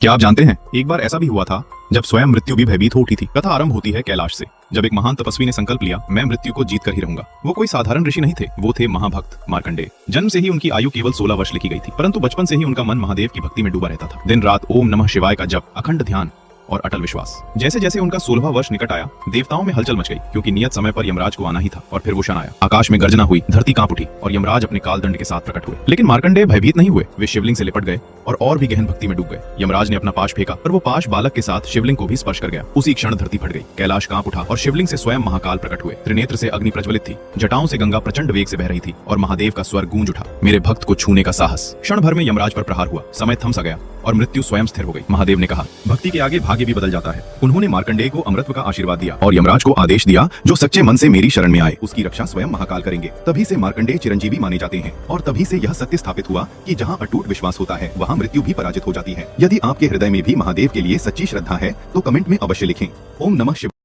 क्या आप जानते हैं, एक बार ऐसा भी हुआ था जब स्वयं मृत्यु भी भयभीत हो उठी थी। कथा आरंभ होती है कैलाश से, जब एक महान तपस्वी ने संकल्प लिया, मैं मृत्यु को जीत कर ही रहूंगा। वो कोई साधारण ऋषि नहीं थे, वो थे महाभक्त मार्कंडेय। जन्म से ही उनकी आयु केवल 16 वर्ष लिखी गई थी, परंतु बचपन से ही उनका मन महादेव की भक्ति में डूबा रहता था। दिन रात ओम नमः शिवाय का जप, अखंड ध्यान और अटल विश्वास। जैसे जैसे उनका 16वां वर्ष निकट आया, देवताओं में हलचल मच गई, क्योंकि नियत समय पर यमराज को आना ही था। और फिर वो क्षण आया, आकाश में गर्जना हुई, धरती कांप उठी और यमराज अपने कालदंड के साथ प्रकट हुए। लेकिन मार्कंडेय भयभीत नहीं हुए, वे शिवलिंग से लिपट गए और भी गहन भक्ति में डूब गए। यमराज ने अपना पाश फेंका, पर वो पाश बालक के साथ शिवलिंग को भी स्पर्श कर गया। उसी क्षण धरती फट गई, कैलाश कांप उठा और शिवलिंग से स्वयं महाकाल प्रकट हुए। त्रिनेत्र से अग्नि प्रज्वलित थी, जटाओं से गंगा प्रचंड वेग से बह रही थी और महादेव का स्वर गूंज उठा, मेरे भक्त को छूने का साहस। क्षण भर में यमराज पर प्रहार हुआ, समय थम सा गया और मृत्यु स्वयं स्थिर हो गई। महादेव ने कहा, भक्ति के आगे भाग्य भी बदल जाता है। उन्होंने मार्कंडेय को अमृतत्व का आशीर्वाद दिया और यमराज को आदेश दिया, जो सच्चे मन से मेरी शरण में आए उसकी रक्षा स्वयं महाकाल करेंगे। तभी से मार्कंडेय चिरंजीवी माने जाते हैं और तभी से यह सत्य स्थापित हुआ कि जहाँ अटूट विश्वास होता है, वहाँ मृत्यु भी पराजित हो जाती है। यदि आपके हृदय में भी महादेव के लिए सच्ची श्रद्धा है तो कमेंट में अवश्य लिखें, ओम नमः शिवाय।